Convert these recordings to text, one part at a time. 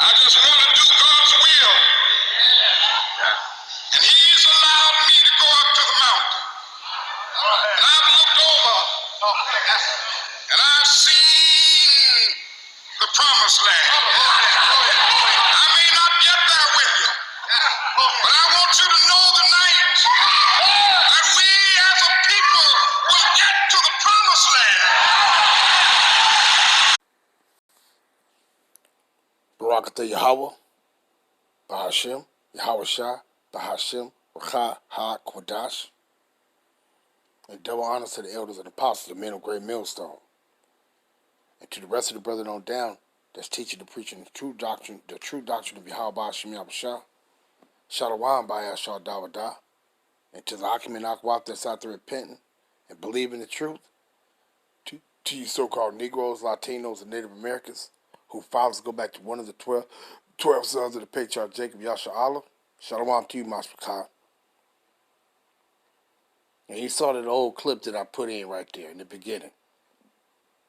I just want to do God's will. And He's allowed me to go up to the mountain. And I've looked over and I've seen the promised land. I may not get there with you, but I want you to know tonight that we as a people will get to the promised land. Barakatah Yahweh, Bahashem, Yahweh Shah, Bahashem, Rakha, Ha, Kwadash. And double honors to the elders and apostles, the men of great millstone. And to the rest of the brethren on down that's teaching and preaching the true doctrine of Yahweh Bahashem Yahweh Shah. Shalom Bayashah Dawadah. And to the Akim and Akwaf that's out there repenting and believing the truth. To you so-called Negroes, Latinos, and Native Americans who fathers go back to one of the 12 sons of the patriarch Jacob Yasha Allah. Shalom to you, Mashpachah. And you saw that old clip that I put in right there in the beginning.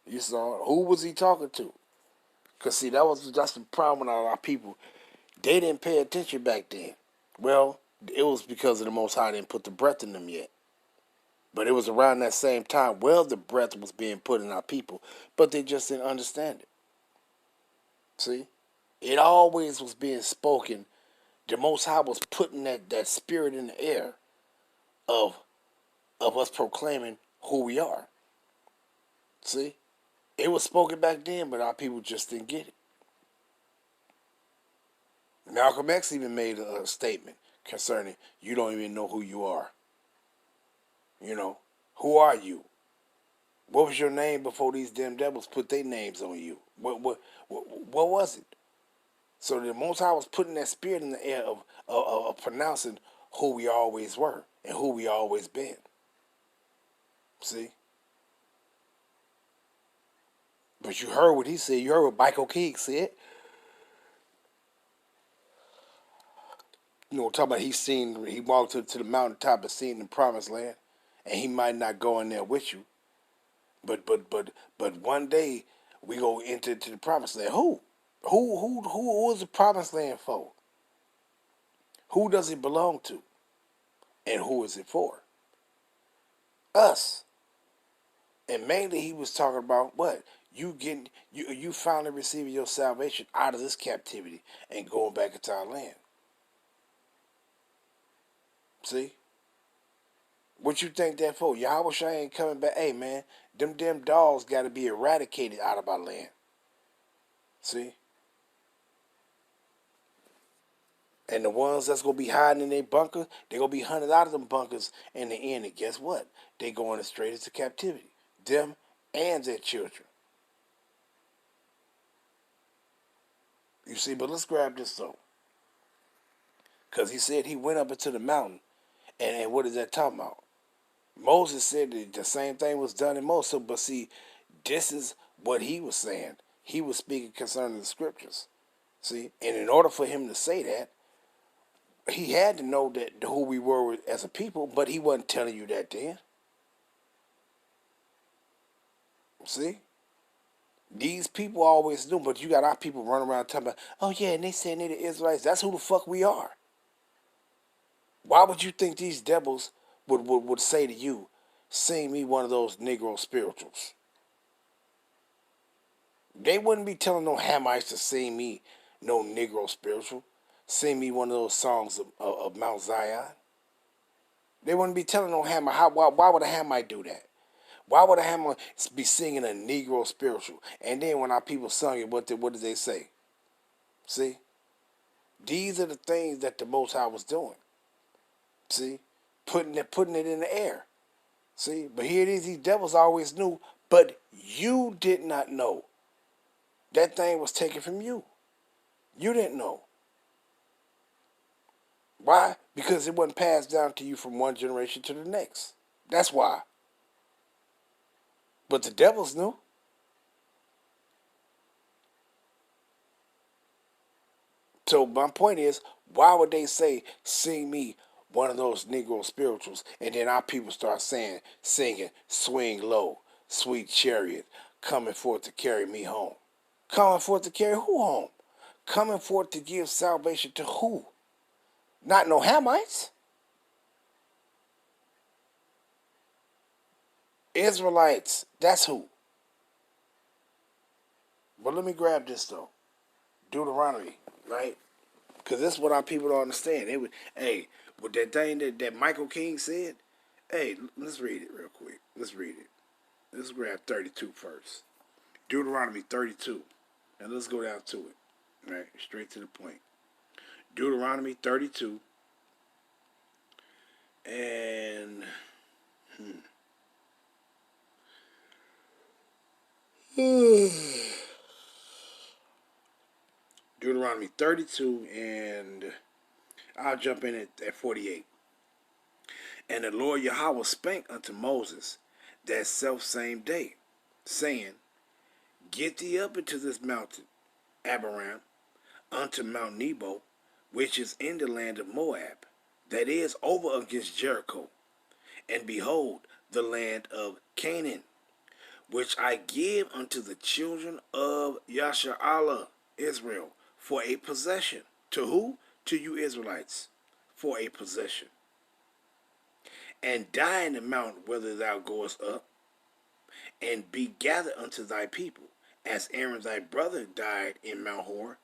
You saw who was he talking to? Because see, that's the problem with our people. They didn't pay attention back then. Well, it was because of the Most High didn't put the breath in them yet. But it was around that same time, the breath was being put in our people, but they just didn't understand it. See? It always was being spoken. The Most High was putting that spirit in the air of us proclaiming who we are. See? It was spoken back then, but our people just didn't get it. Malcolm X even made a statement concerning, you don't even know who you are. You know, who are you? What was your name before these damn devils put their names on you? What was it? So the Most High was putting that spirit in the air of pronouncing who we always were and who we always been. See? But you heard what he said. You heard what Michael King said. You know, talking about he walked to the mountaintop and seen the promised land. And he might not go in there with you. But one day we go into the promised land. Who is the promised land for? Who does it belong to? And who is it for? Us. And mainly he was talking about what? You finally receiving your salvation out of this captivity and going back into our land. See? What you think that for? Yahweh Shai ain't coming back. Hey, man, them damn dogs got to be eradicated out of our land. See? And the ones that's going to be hiding in their bunker, they're going to be hunted out of them bunkers in the end. And guess what? They going straight into captivity. Them and their children. You see, but let's grab this though. Because he said he went up into the mountain. And what is that talking about? Moses said that the same thing was done in Moses. But see, this is what he was saying. He was speaking concerning the scriptures. See, and in order for him to say that, he had to know that who we were as a people, but he wasn't telling you that then. See? These people always knew, but you got our people running around talking about, oh yeah, and they saying they're the Israelites. That's who the fuck we are. Why would you think these devils would say to you, sing me one of those Negro spirituals? They wouldn't be telling no Hamites to sing me no Negro spiritual. Sing me one of those songs of Mount Zion. They wouldn't be telling no Hamite. Why would a Hamite do that? Why would a Hamite be singing a Negro spiritual? And then when our people sung it, what did they say? See? These are the things that the Most High was doing. See? Putting it in the air. See? But here it is, these devils always knew, but you did not know. That thing was taken from you. You didn't know. Why? Because it wasn't passed down to you from one generation to the next. That's why. But the devils knew. So my point is, why would they say, sing me one of those Negro spirituals, and then our people start singing, swing low, sweet chariot, coming forth to carry me home. Coming forth to carry who home? coming forth to give salvation to who? Not no Hamites. Israelites. That's who. But let me grab this though. Deuteronomy, right? Because this is what our people don't understand. They would, hey, with that thing that Michael King said, hey, let's read it real quick. Let's read it. Let's grab 32 first. Deuteronomy 32. And let's go down to it. Right? Straight to the point. Deuteronomy 32. And Deuteronomy 32, and I'll jump in at 48. And the Lord Yahweh spake unto Moses that self same day, saying, Get thee up into this mountain, Abiram, unto Mount Nebo, which is in the land of Moab, that is over against Jericho. And behold, the land of Canaan, which I give unto the children of Yashar'Allah, Israel, for a possession. To who? To you Israelites, for a possession. And die in the mountain whither thou goest up, and be gathered unto thy people, as Aaron thy brother died in Mount Hor,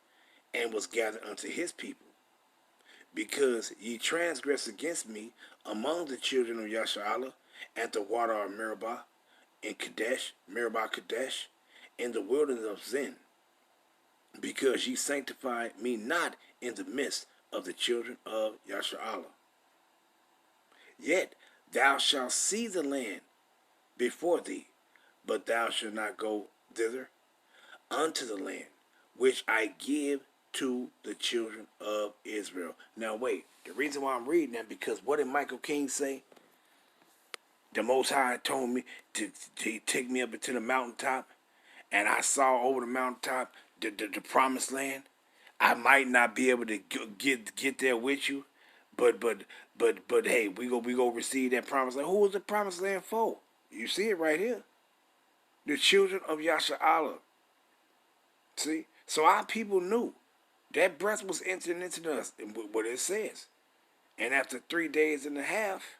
and was gathered unto his people. Because ye transgressed against me among the children of Yashar'Allah, at the water of Meribah, in Kadesh, Meribah Kadesh, in the wilderness of Zin, because ye sanctified me not in the midst of the children of Yashar'Allah. Yet thou shalt see the land before thee, but thou shalt not go thither unto the land which I give to the children of Israel. Now wait, the reason why I'm reading that, because what did Michael King say? The Most High told me to take me up into the mountaintop, and I saw over the mountaintop the promised land. I might not be able to get there with you, but hey, we go receive that promised land. Who was the promised land for? You see it right here. The children of Yashar'Allah. See? So our people knew that breath was entering into us, what it says. And after 3 days and a half,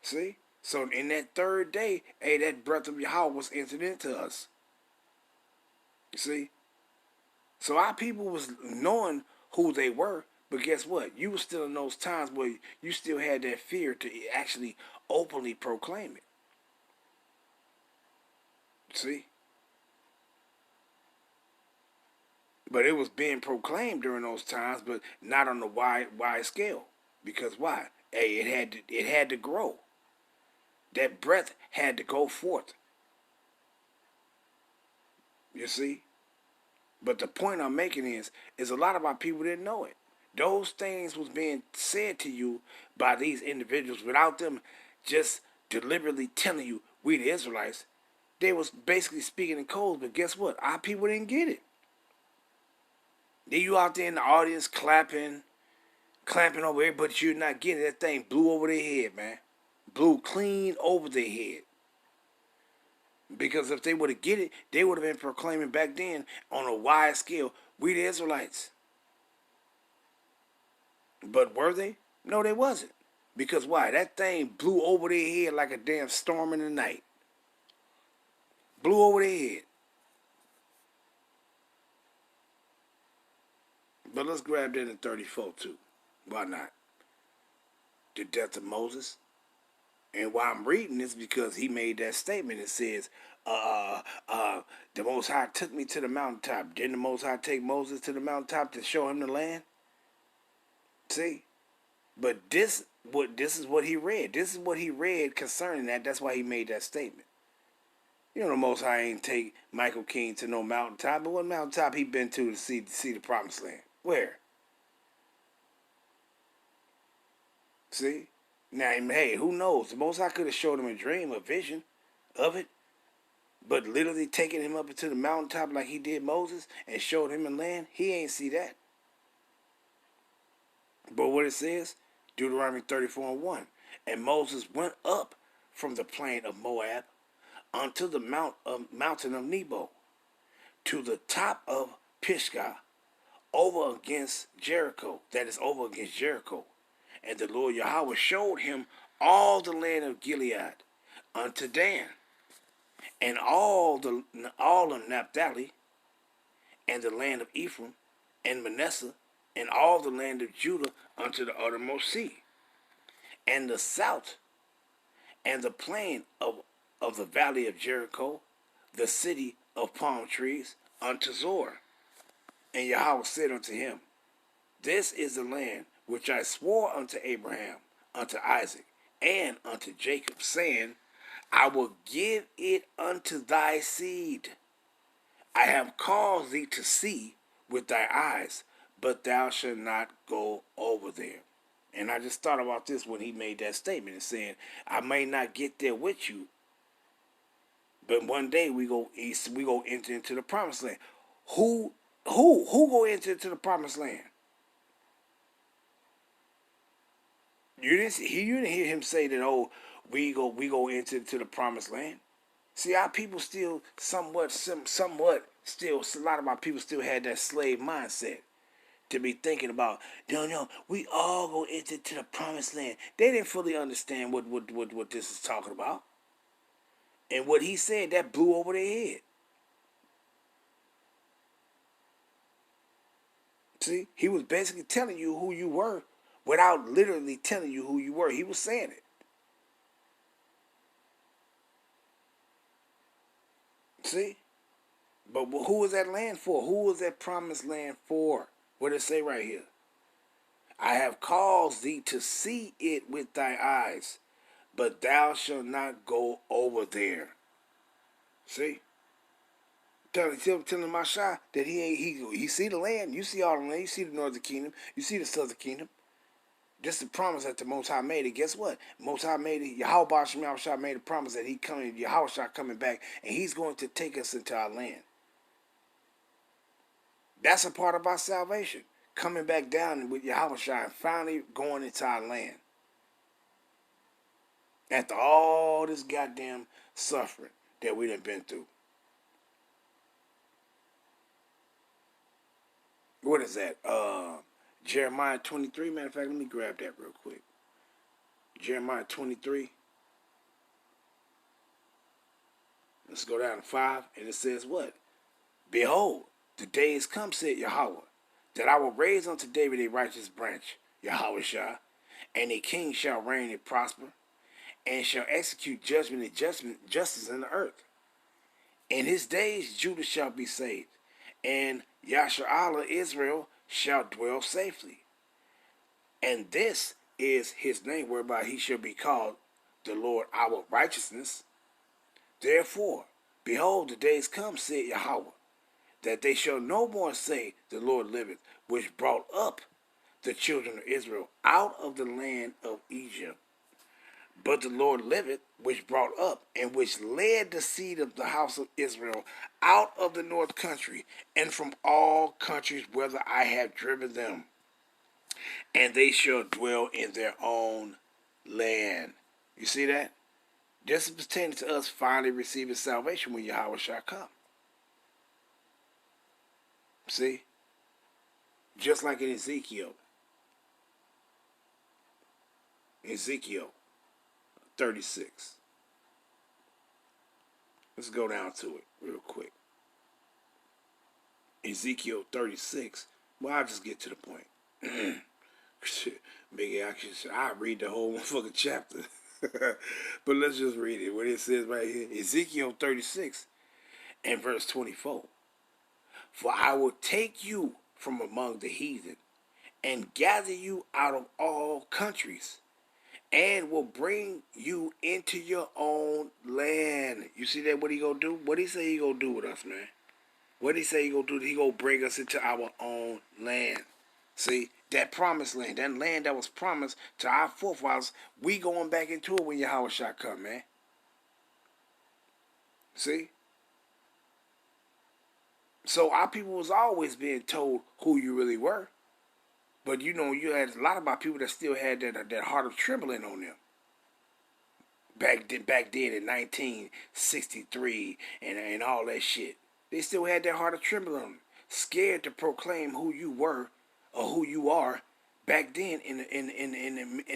see? So in that third day, hey, that breath of Yahweh was entered into us. You see? So our people was knowing who they were, but guess what? You were still in those times where you still had that fear to actually openly proclaim it. See? But it was being proclaimed during those times, but not on a wide scale. Because why? Hey, it had to grow. That breath had to go forth. You see? But the point I'm making is a lot of our people didn't know it. Those things was being said to you by these individuals without them just deliberately telling you, we the Israelites. They was basically speaking in codes, but guess what? Our people didn't get it. Then you out there in the audience clapping over here, but you're not getting it. That thing blew over their head, man. Blew clean over their head. Because if they would have get it, they would have been proclaiming back then on a wide scale, we the Israelites. But were they? No, they wasn't. Because why? That thing blew over their head like a damn storm in the night. Blew over their head. But let's grab that in 34 too. Why not? The death of Moses. And why I'm reading this, because he made that statement. It says, the Most High took me to the mountaintop. Didn't the Most High take Moses to the mountaintop to show him the land? See? But this is what he read. This is what he read concerning that. That's why he made that statement. You know, the Most High ain't take Michael King to no mountaintop. But what mountaintop he been to see the promised land? Where? See? Now, hey, who knows? The Most High could have showed him a dream, a vision of it. But literally taking him up into the mountaintop like he did Moses and showed him a land, he ain't see that. But what it says, Deuteronomy 34:1, and Moses went up from the plain of Moab unto the mountain of Nebo, to the top of Pisgah, over against Jericho. That is over against Jericho. And the Lord Yahweh showed him all the land of Gilead unto Dan, and all of Naphtali, and the land of Ephraim, and Manasseh, and all the land of Judah unto the uttermost sea, and the south, and the plain of the valley of Jericho, the city of palm trees, unto Zor. And Yahweh said unto him, This is the land which I swore unto Abraham, unto Isaac, and unto Jacob, saying, I will give it unto thy seed. I have caused thee to see with thy eyes, but thou shalt not go over there. And I just thought about this when he made that statement and saying, I may not get there with you, but one day we go enter into the promised land. Who go enter into the promised land? You didn't hear him say that, oh, we go into the promised land. See, our people still somewhat still, a lot of our people still had that slave mindset to be thinking about, no, we all go into the promised land. They didn't fully understand what this is talking about. And what he said, that blew over their head. See, he was basically telling you who you were without literally telling you who you were. He was saying it. See? But who was that land for? Who was that promised land for? What does it say right here? I have caused thee to see it with thy eyes, but thou shalt not go over there. See? Telling Masha that he see the land. You see all the land. You see the northern kingdom. You see the southern kingdom. Just the promise that the Most High made it. Guess what? Most High made it. Yahweh Shah made a promise that Yahweh Shah coming back, and he's going to take us into our land. That's a part of our salvation. Coming back down with Yahweh Shah and finally going into our land. After all this goddamn suffering that we done been through. What is that? Jeremiah 23. Matter of fact, let me grab that real quick. Jeremiah 23. Let's go down to 5. And it says what? Behold, the days come, said Yahweh, that I will raise unto David a righteous branch, Yahweh Shah, and a king shall reign and prosper, and shall execute judgment and justice in the earth. In his days Judah shall be saved, and Yasharallah Israel shall dwell safely. And this is his name whereby he shall be called the Lord our righteousness. Therefore, behold, the days come, said Yahweh, that they shall no more say, the Lord liveth, which brought up the children of Israel out of the land of Egypt. But the Lord liveth, which brought up, and which led the seed of the house of Israel out of the north country, and from all countries whither I have driven them. And they shall dwell in their own land. You see that? This is pertaining to us finally receiving salvation when Yahweh shall come. See? Just like in Ezekiel. Ezekiel 36. Let's go down to it real quick. Ezekiel 36. Well, I'll just get to the point. Maybe I read the whole motherfucking chapter. But let's just read it. What it says right here. Ezekiel 36 and verse 24. For I will take you from among the heathen and gather you out of all countries, and will bring you into your own land. You see that? What he gonna do? What he say he gonna do with us, man? What he say he gonna do? He gonna bring us into our own land. See, that promised land, that land that was promised to our forefathers, we going back into it when Yahweh shall come, man. See? So our people was always being told who you really were. But you know, you had a lot of our people that still had that heart of trembling on them. Back then in 1963 and all that shit. They still had that heart of trembling on them. scared to proclaim who you were or who you are back then in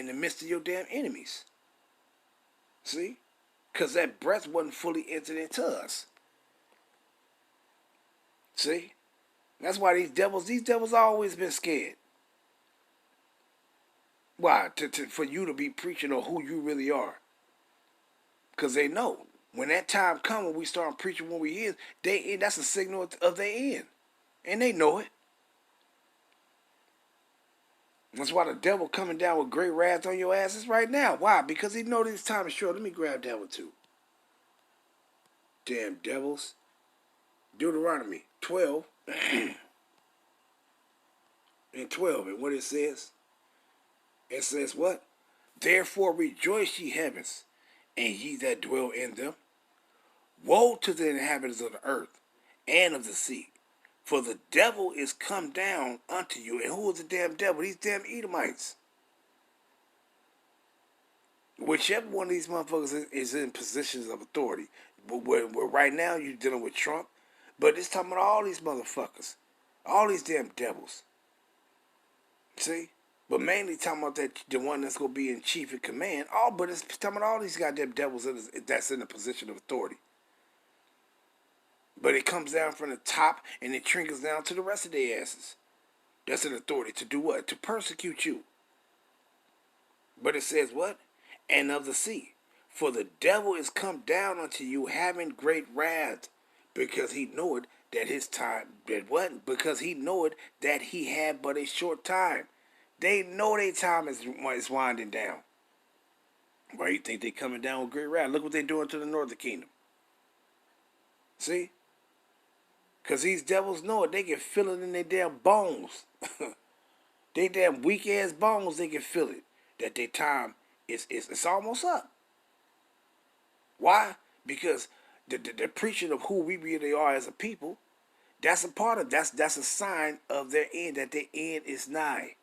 the midst of your damn enemies. See? Because that breath wasn't fully entered into us. See? That's why these devils always been scared. Why? For you to be preaching on who you really are. Because they know. When that time comes when we start preaching when we is, that's a signal of their end. And they know it. That's why the devil coming down with great wrath on your asses right now. Why? Because he know this time is short. Let me grab that one too. Damn devils. Deuteronomy 12 and 12. And what it says? It says what? Therefore rejoice ye heavens, and ye that dwell in them. Woe to the inhabitants of the earth and of the sea. For the devil is come down unto you. And who is the damn devil? These damn Edomites. Whichever one of these motherfuckers is in positions of authority. Where right now you're dealing with Trump. But it's talking about all these motherfuckers. All these damn devils. See? But mainly talking about that the one that's going to be in chief in command. But it's talking about all these goddamn devils that's in a position of authority. But it comes down from the top and it trickles down to the rest of their asses. That's an authority to do what? To persecute you. But it says what? And of the sea. For the devil is come down unto you having great wrath, because he knoweth that his time, that what? Because he knoweth that he had but a short time. They know their time is winding down. Why you think they coming down with great wrath? Look what they doing to the northern kingdom. See? Because these devils know it. They can feel it in their damn bones. They damn weak ass bones, they can feel it. That their time it's almost up. Why? Because the preaching of who we really are as a people, that's a part of that's a sign of their end, that their end is nigh.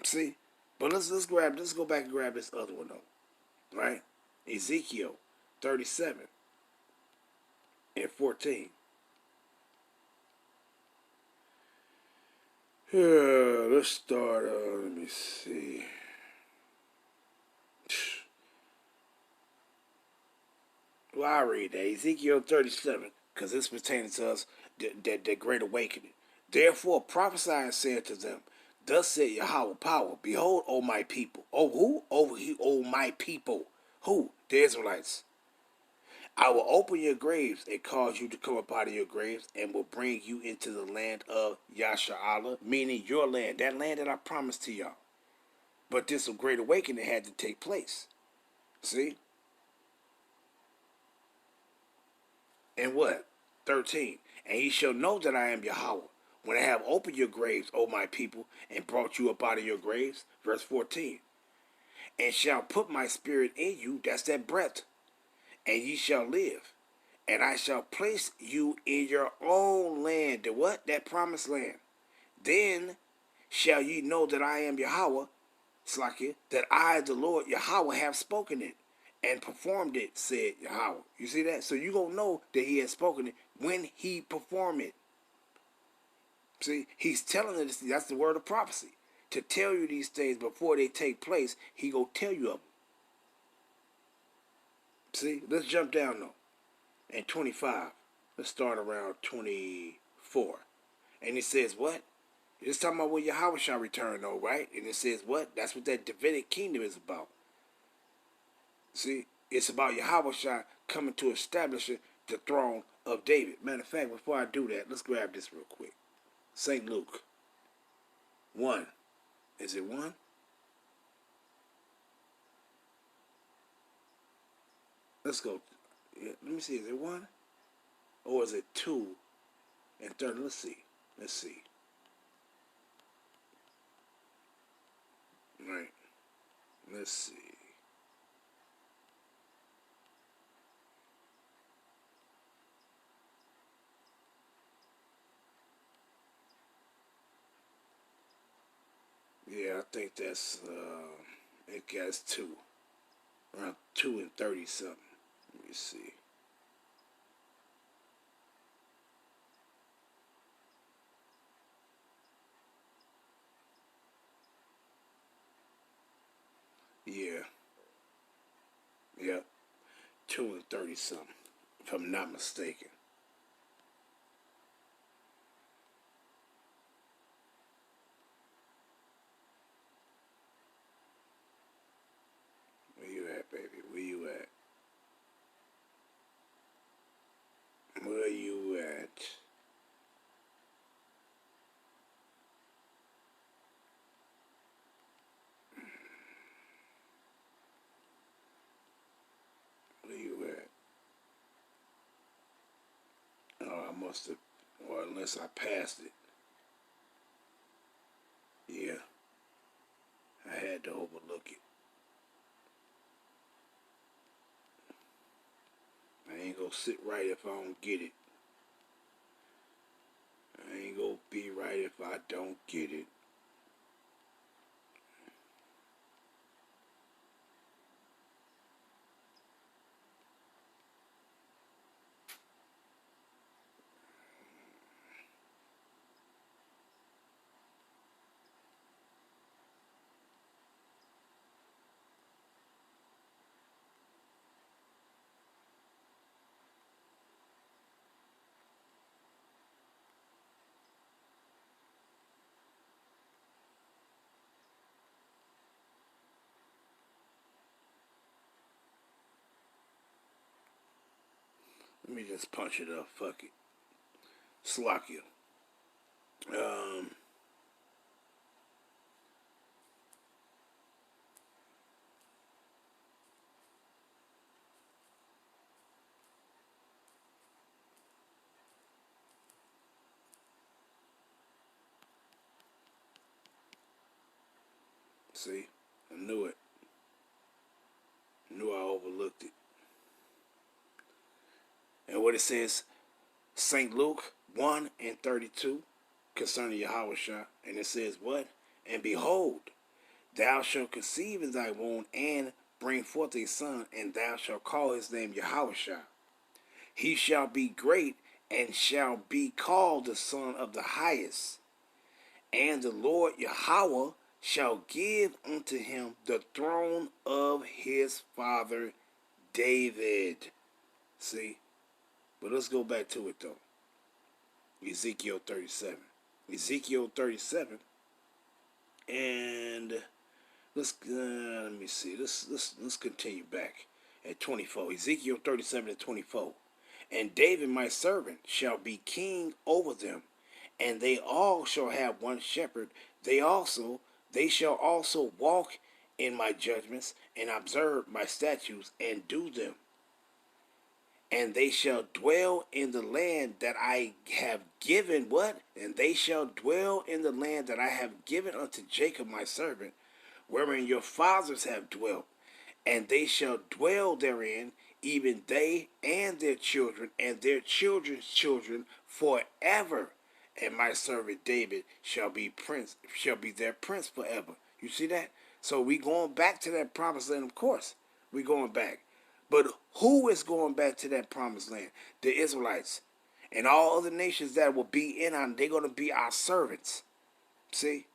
See? But let's go back and grab this other one though. Right? Ezekiel 37 and 14. Let's start, let me see. Well, I read that. Ezekiel 37, because this pertains to us, the great awakening. Therefore prophesy and say unto them, thus said Yahweh power, behold, O my people. Oh, who? O my people. Who? The Israelites. I will open your graves and cause you to come up out of your graves, and will bring you into the land of Yasha'Allah, meaning your land, that land that I promised to y'all. But this great awakening had to take place. See? And what? 13. And ye shall know that I am Yahweh, when I have opened your graves, O my people, and brought you up out of your graves. Verse 14. And shall put my spirit in you, that's that breath, and ye shall live. And I shall place you in your own land. The what? That promised land. Then shall ye know that I am Yahweh, Slakia, that I, the Lord Yahweh, have spoken it and performed it, said Yahweh. You see that? So you gonna know that he has spoken it when he performed it. See, he's telling us, that's the word of prophecy. To tell you these things before they take place, he gonna tell you of them. See, let's jump down though. And 25. Let's start around 24. And it says what? It's talking about when Yahweh shall return though, right? And it says what? That's what that Davidic kingdom is about. See, it's about Yahweh shall coming to establish the throne of David. Matter of fact, before I do that, let's grab this real quick. St. Luke 1. Is it 1? Let's go. Yeah, let me see. Is it 1? Or is it 2 and 30? Let's see. Let's see. Right. Let's see. Yeah, I think that's, it gets 2. Around 2 and 30 something. Let me see. Yeah. Yep. 2 and 30 something, if I'm not mistaken. Where you at, baby? Where you at? Where you at? Where you at? Oh, I must have, or unless I passed it. Yeah, I had to overlook it. I ain't gonna sit right if I don't get it. I ain't gonna be right if I don't get it. Let me just punch it up. Fuck it. Slock you. Um, see, I knew it. Knew I overlooked it. And what it says, St. Luke 1 and 32, concerning Yahushua. And it says what? And behold, thou shalt conceive in thy womb and bring forth a son, and thou shalt call his name Yahushua. He shall be great and shall be called the Son of the Highest. And the Lord Yahweh shall give unto him the throne of his father David. See? But let's go back to it though. Ezekiel 37. Ezekiel 37. And let me see. Let's continue back at 24. Ezekiel 37 and 24. And David my servant shall be king over them, and they all shall have one shepherd. They shall also walk in my judgments and observe my statutes and do them. And they shall dwell in the land that I have given what? And they shall dwell in the land that I have given unto Jacob my servant, wherein your fathers have dwelt. And they shall dwell therein, even they and their children and their children's children forever. And my servant David shall be their prince forever. You see that? So we going back to that promised land, of course. We going back. But who is going back to that promised land? The Israelites. And all other nations that will be in on, they're going to be our servants. See?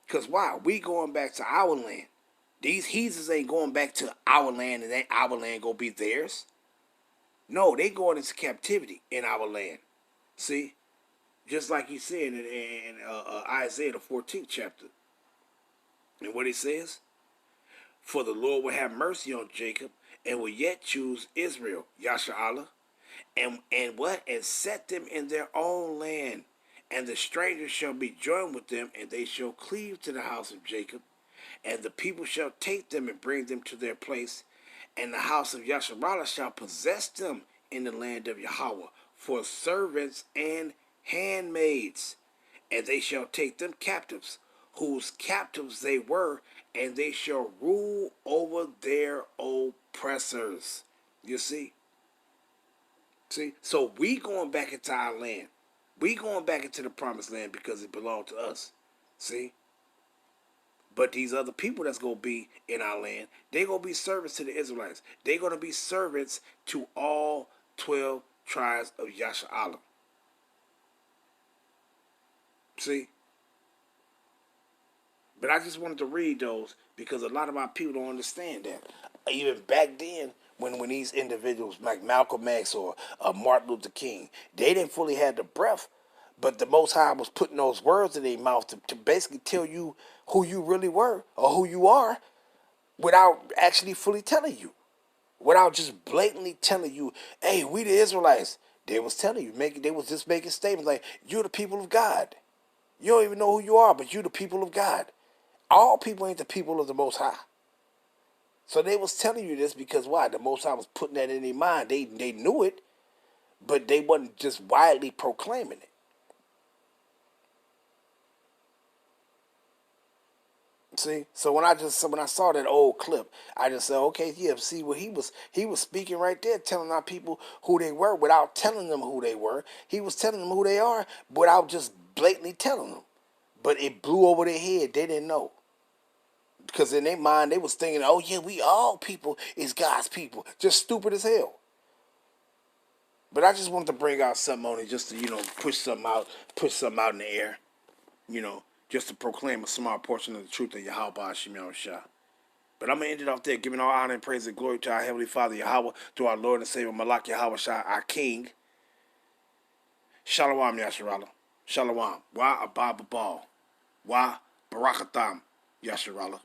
Because why? We going back to our land. These heathens ain't going back to our land and then our land going to be theirs. No, they going into captivity in our land. See? Just like he said in Isaiah, the 14th chapter. And what he says? For the Lord will have mercy on Jacob and will yet choose Israel, Yasha'Allah, and what? And set them in their own land. And the strangers shall be joined with them, and they shall cleave to the house of Jacob. And the people shall take them and bring them to their place. And the house of Yasharallah shall possess them in the land of Yahweh for servants and handmaids. And they shall take them captives, whose captives they were, and they shall rule over their oppressors. You see? See? So we going back into our land. We going back into the promised land because it belonged to us. See? But these other people that's going to be in our land, they're going to be servants to the Israelites. They're going to be servants to all 12 tribes of Yasha'Allah. See? But I just wanted to read those because a lot of our people don't understand that. Even back then, when these individuals like Malcolm X or Martin Luther King, they didn't fully have the breath, but the Most High was putting those words in their mouth to basically tell you who you really were or who you are without actually fully telling you. Without just blatantly telling you, hey, we the Israelites. They was telling you, they was just making statements like, you're the people of God. You don't even know who you are, but you're the people of God. All people ain't the people of the Most High. So they was telling you this because why? The Most High was putting that in their mind. They knew it, but they wasn't just widely proclaiming it. See, so when I saw that old clip, I just said, okay, yeah, see what he was speaking right there, telling our people who they were without telling them who they were. He was telling them who they are without just blatantly telling them. But it blew over their head. They didn't know. Because in their mind, they was thinking, oh yeah, we all people is God's people. Just stupid as hell. But I just wanted to bring out something on it just to, push something out in the air. Just to proclaim a small portion of the truth of Yahweh Hashem Yahushua. But I'm going to end it off there, giving all honor and praise and glory to our Heavenly Father Yahweh, to our Lord and Savior Malak Yahweh Shah, our King. Shalom Yasharallah. Shalom. Wa Abba Babal. Wa Barakatam Yasharallah.